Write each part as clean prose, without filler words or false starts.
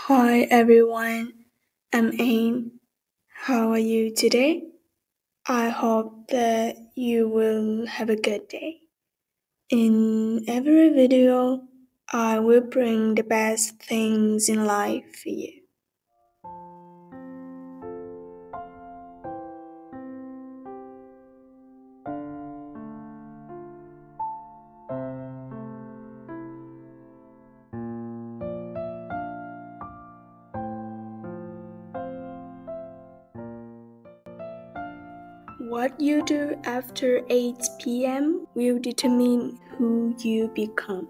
Hi everyone, I'm Ain. How are you today? I hope that you will have a good day. In every video, I will bring the best things in life for you. What you do after 8 p.m. will determine who you become.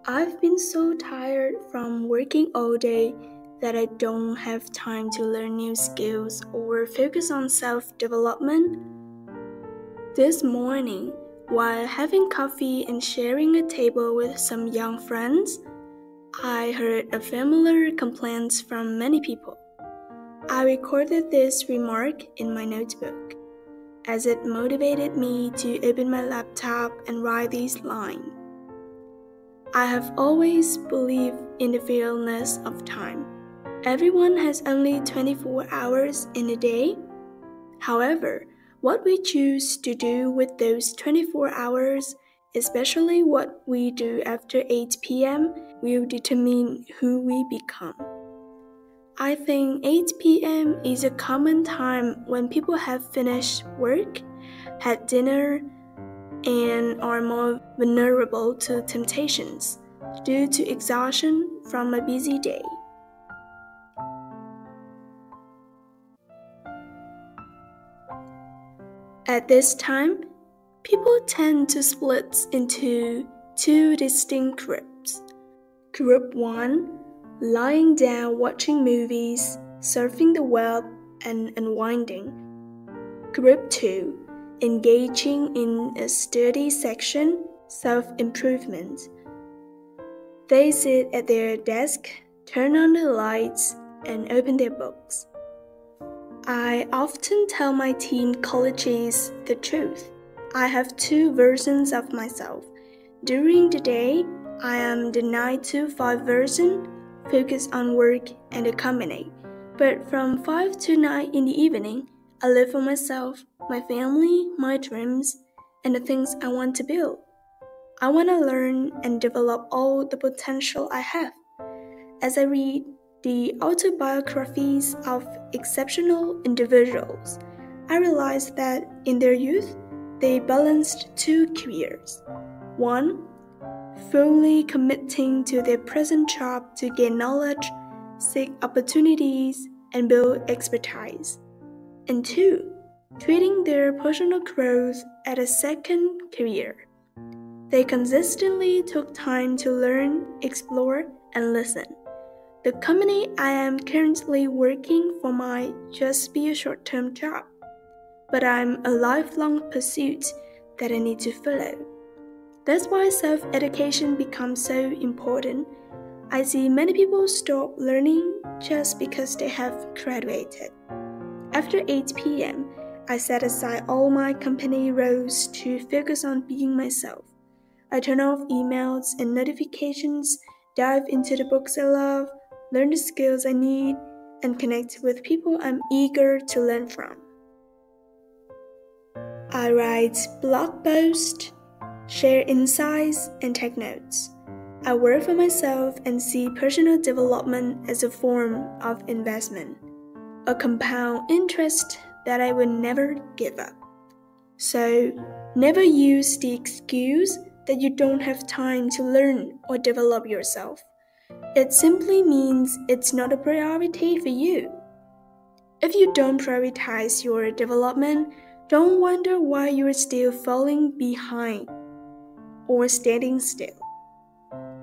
I've been so tired from working all day that I don't have time to learn new skills or focus on self-development. This morning, while having coffee and sharing a table with some young friends, I heard a familiar complaints from many people. I recorded this remark in my notebook, as it motivated me to open my laptop and write these lines. I have always believed in the fairness of time. Everyone has only 24 hours in a day. However, what we choose to do with those 24 hours, especially what we do after 8 p.m., will determine who we become. I think 8 p.m. is a common time when people have finished work, had dinner, and are more vulnerable to temptations due to exhaustion from a busy day. At this time, people tend to split into two distinct groups. Group 1, lying down watching movies, surfing the web, and unwinding. Group 2, engaging in a study section, self-improvement. They sit at their desk, turn on the lights, and open their books. I often tell my teen colleagues the truth. I have two versions of myself. During the day, I am the 9 to 5 version, focused on work and the company. But from 5 to 9 in the evening, I live for myself, my family, my dreams, and the things I want to build. I want to learn and develop all the potential I have. As I read the autobiographies of exceptional individuals, I realized that in their youth, they balanced two careers. One, fully committing to their present job to gain knowledge, seek opportunities, and build expertise. And two, treating their personal growth as a second career. They consistently took time to learn, explore, and listen. The company I am currently working for might just be a short-term job, but I'm a lifelong pursuit that I need to follow. That's why self-education becomes so important. I see many people stop learning just because they have graduated. After 8 p.m., I set aside all my company roles to focus on being myself. I turn off emails and notifications, dive into the books I love, learn the skills I need, and connect with people I'm eager to learn from. I write blog posts, share insights, and take notes. I work for myself and see personal development as a form of investment, a compound interest that I will never give up. So, never use the excuse that you don't have time to learn or develop yourself. It simply means it's not a priority for you. If you don't prioritize your development, don't wonder why you're still falling behind or standing still.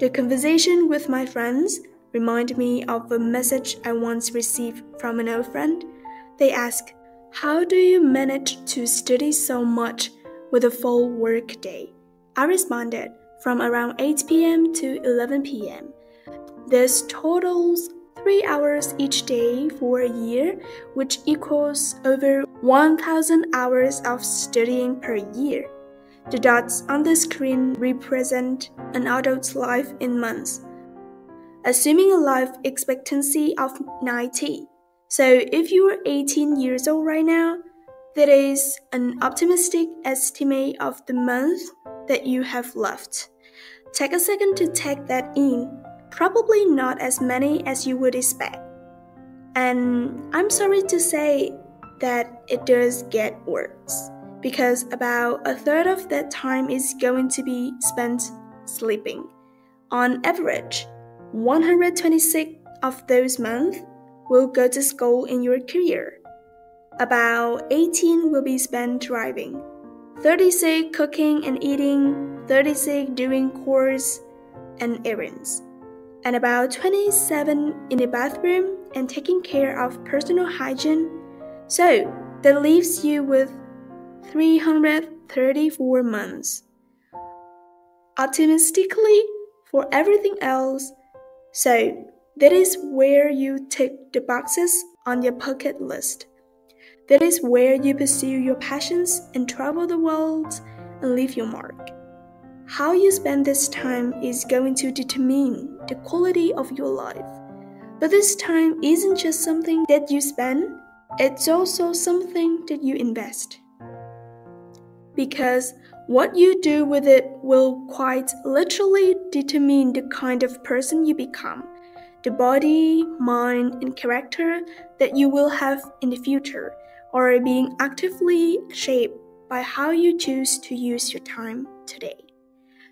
The conversation with my friends reminded me of a message I once received from an old friend. They asked, "How do you manage to study so much with a full work day?" I responded, "From around 8 p.m. to 11 p.m. This totals 3 hours each day for a year, which equals over 1,000 hours of studying per year. The dots on the screen represent an adult's life in months. assuming a life expectancy of 90. So if you are 18 years old right now, that is an optimistic estimate of the month that you have left. Take a second to take that in. Probably not as many as you would expect. And I'm sorry to say that it does get worse, because about a third of that time is going to be spent sleeping. On average, 126 of those months will go to school in your career. About 18 will be spent driving, 36 cooking and eating, 36 doing chores and errands, and about 27 in the bathroom and taking care of personal hygiene. So that leaves you with 334 months. Optimistically, for everything else, so that is where you tick the boxes on your bucket list. That is where you pursue your passions and travel the world and leave your mark. How you spend this time is going to determine the quality of your life. But this time isn't just something that you spend, it's also something that you invest. Because what you do with it will quite literally determine the kind of person you become, the body, mind, and character that you will have in the future, or being actively shaped by how you choose to use your time today.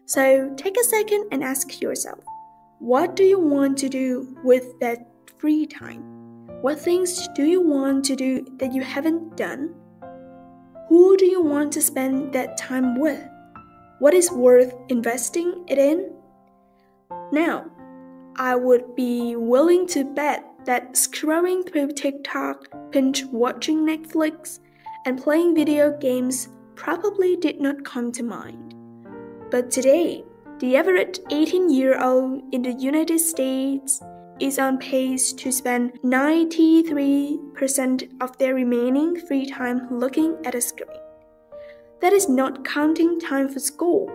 So take a second and ask yourself, what do you want to do with that free time? What things do you want to do that you haven't done? Who do you want to spend that time with? What is worth investing it in? Now, I would be willing to bet that scrolling through TikTok, binge-watching Netflix, and playing video games probably did not come to mind. But today, the average 18-year-old in the United States is on pace to spend 93% of their remaining free time looking at a screen. That is not counting time for school.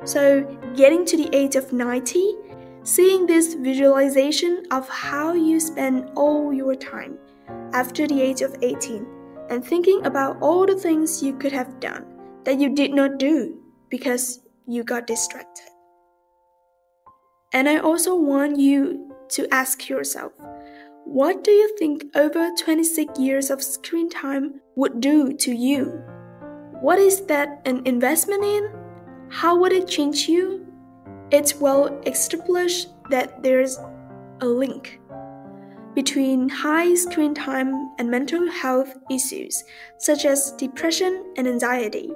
So, getting to the age of 90, seeing this visualization of how you spend all your time after the age of 18, and thinking about all the things you could have done that you did not do because you got distracted. And I also want you to ask yourself, what do you think over 26 years of screen time would do to you? What is that an investment in? How would it change you? It's well established that there's a link between high screen time and mental health issues such as depression and anxiety.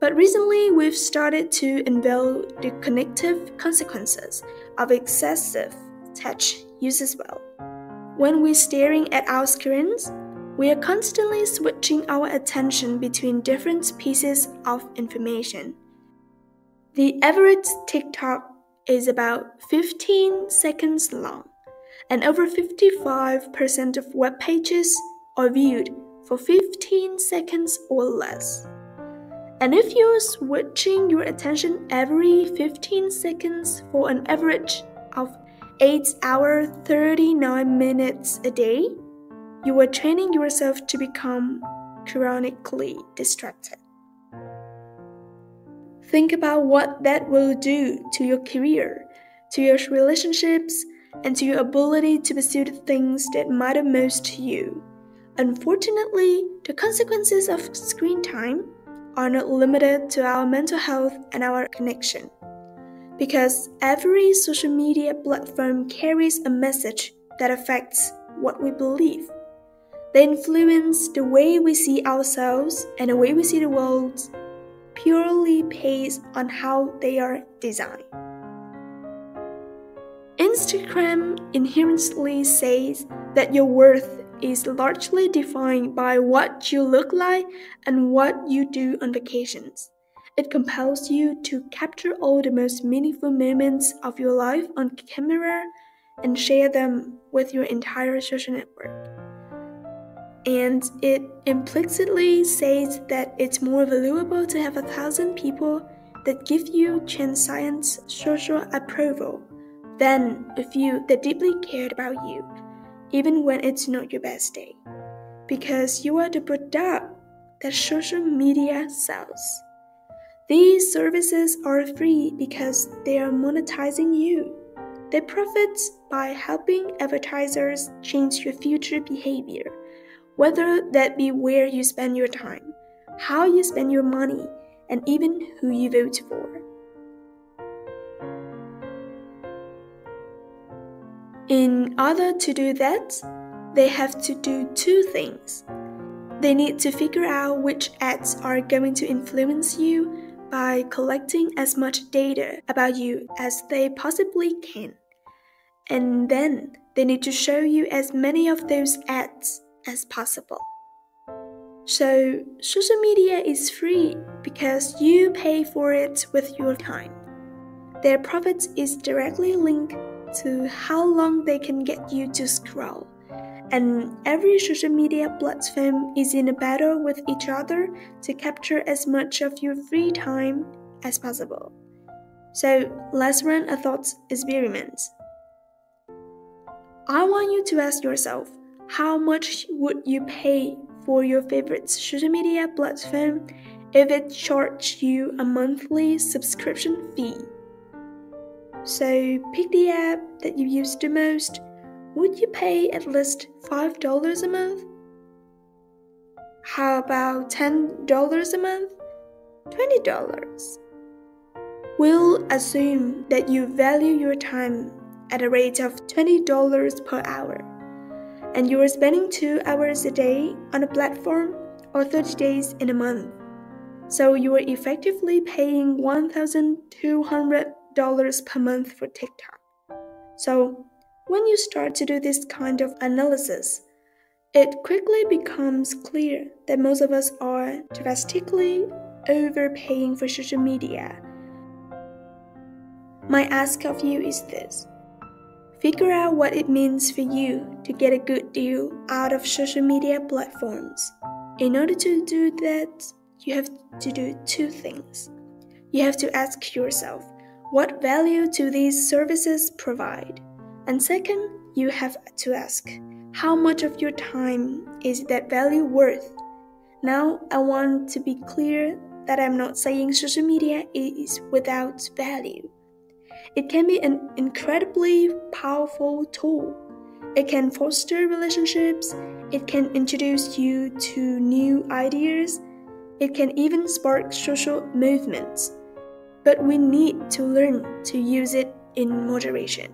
But recently, we've started to unveil the cognitive consequences of excessive tech use as well. When we're staring at our screens, we are constantly switching our attention between different pieces of information. The average TikTok is about 15 seconds long, and over 55% of web pages are viewed for 15 seconds or less. And if you're switching your attention every 15 seconds for an average of 8 hours 39 minutes a day, you are training yourself to become chronically distracted. Think about what that will do to your career, to your relationships, and to your ability to pursue the things that matter most to you. Unfortunately, the consequences of screen time are not limited to our mental health and our connection. Because every social media platform carries a message that affects what we believe. They influence the way we see ourselves and the way we see the world purely based on how they are designed. Instagram inherently says that your worth is largely defined by what you look like and what you do on vacations. It compels you to capture all the most meaningful moments of your life on camera and share them with your entire social network. And it implicitly says that it's more valuable to have 1,000 people that give you transient social approval then a few that deeply cared about you, even when it's not your best day. Because you are the product that social media sells. These services are free because they are monetizing you. They profit by helping advertisers change your future behavior, whether that be where you spend your time, how you spend your money, and even who you vote for. In order to do that, they have to do two things. They need to figure out which ads are going to influence you by collecting as much data about you as they possibly can. And then they need to show you as many of those ads as possible. So, social media is free because you pay for it with your time. Their profit is directly linked to how long they can get you to scroll. And every social media platform is in a battle with each other to capture as much of your free time as possible. So let's run a thought experiment. I want you to ask yourself, how much would you pay for your favorite social media platform if it charged you a monthly subscription fee? So pick the app that you use the most. Would you pay at least $5 a month? How about $10 a month? $20? We'll assume that you value your time at a rate of $20 per hour, and you are spending 2 hours a day on a platform or 30 days in a month. So you are effectively paying $1,200 per month for TikTok. So when you start to do this kind of analysis, it quickly becomes clear that most of us are drastically overpaying for social media. My ask of you is this. Figure out what it means for you to get a good deal out of social media platforms. In order to do that, you have to do two things. You have to ask yourself, what value do these services provide? And second, you have to ask, how much of your time is that value worth? Now, I want to be clear that I'm not saying social media is without value. It can be an incredibly powerful tool. It can foster relationships. It can introduce you to new ideas. It can even spark social movements. But we need to learn to use it in moderation.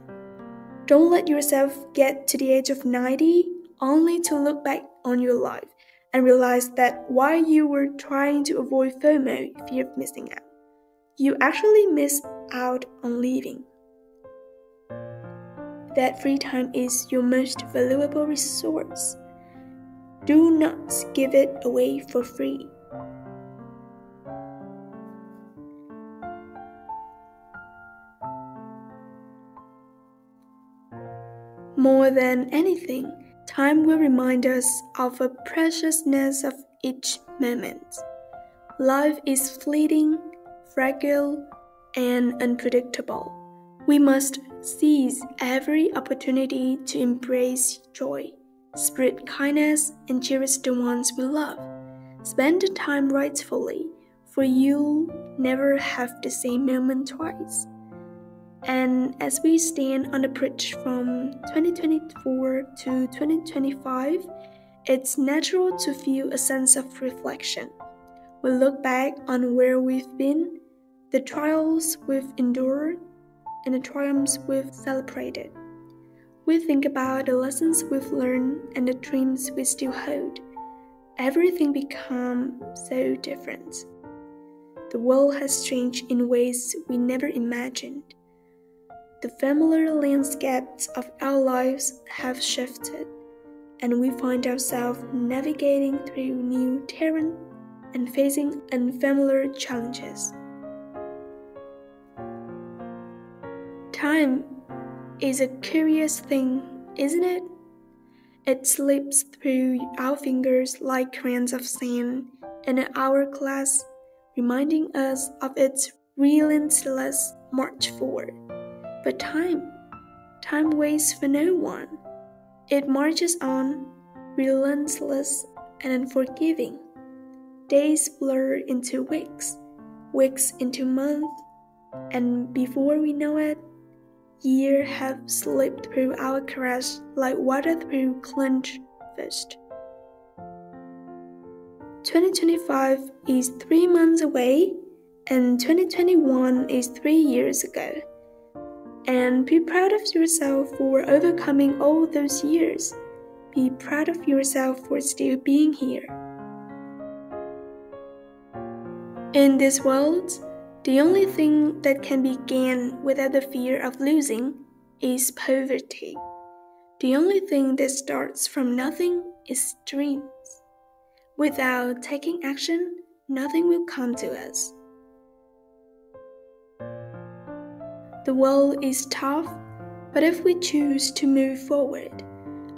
Don't let yourself get to the age of 90 only to look back on your life and realize that while you were trying to avoid FOMO, fear of missing out, you actually missed out on living. That free time is your most valuable resource. Do not give it away for free. More than anything, time will remind us of the preciousness of each moment. Life is fleeting, fragile, and unpredictable. We must seize every opportunity to embrace joy, spread kindness, and cherish the ones we love. Spend the time rightfully, for you'll never have the same moment twice. And as we stand on the bridge from 2024 to 2025, it's natural to feel a sense of reflection. We look back on where we've been, the trials we've endured, and the triumphs we've celebrated. We think about the lessons we've learned and the dreams we still hold. Everything becomes so different. The world has changed in ways we never imagined. The familiar landscapes of our lives have shifted, and we find ourselves navigating through new terrain and facing unfamiliar challenges. Time is a curious thing, isn't it? It slips through our fingers like grains of sand in an hourglass, reminding us of its relentless march forward. But time time waits for no one. It marches on, relentless and unforgiving. Days blur into weeks, weeks into months, and before we know it, years have slipped through our grasp like water through clenched fist. 2025 is 3 months away, and 2021 is 3 years ago. And be proud of yourself for overcoming all those years. Be proud of yourself for still being here. In this world, the only thing that can be gained without the fear of losing is poverty. The only thing that starts from nothing is dreams. Without taking action, nothing will come to us. The world is tough, but if we choose to move forward,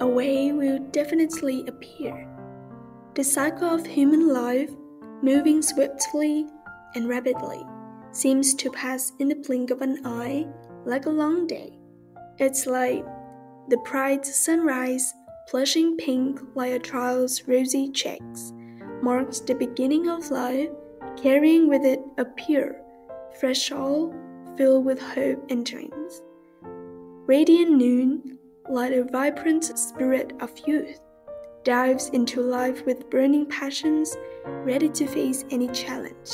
a way will definitely appear. The cycle of human life, moving swiftly and rapidly, seems to pass in the blink of an eye like a long day. It's like the bright sunrise, blushing pink like a child's rosy cheeks, marks the beginning of life, carrying with it a pure, fresh soul filled with hope and dreams. Radiant noon, like a vibrant spirit of youth, dives into life with burning passions, ready to face any challenge.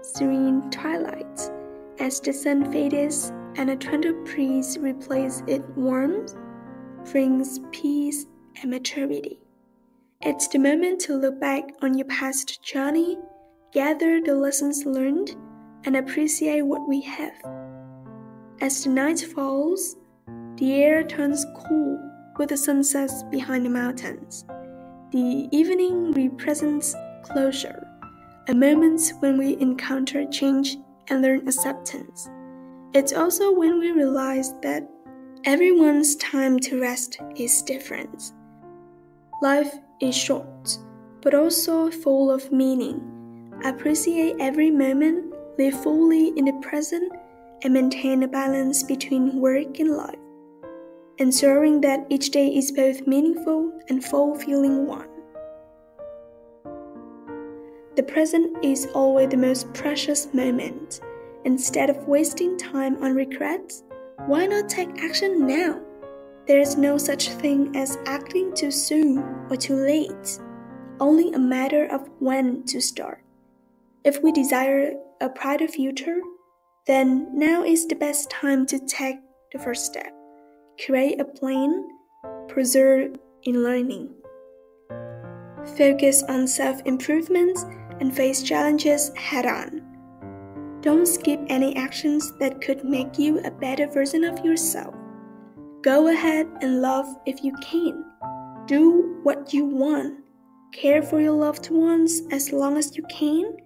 Serene twilight, as the sun fades and a gentle breeze replaces its warmth, brings peace and maturity. It's the moment to look back on your past journey, gather the lessons learned, and appreciate what we have. As the night falls, the air turns cool with the sunsets behind the mountains. The evening represents closure, a moment when we encounter change and learn acceptance. It's also when we realize that everyone's time to rest is different. Life is short, but also full of meaning. Appreciate every moment, live fully in the present, and maintain a balance between work and life, ensuring that each day is both meaningful and fulfilling one. The present is always the most precious moment. Instead of wasting time on regrets, why not take action now? There is no such thing as acting too soon or too late, only a matter of when to start. If we desire a brighter future, then now is the best time to take the first step. Create a plan, persevere in learning. Focus on self-improvement and face challenges head-on. Don't skip any actions that could make you a better version of yourself. Go ahead and love if you can. Do what you want. Care for your loved ones as long as you can,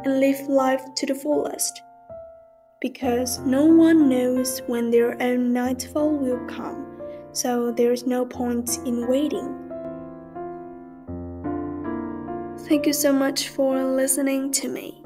and live life to the fullest. Because no one knows when their own nightfall will come, so there is no point in waiting. Thank you so much for listening to me.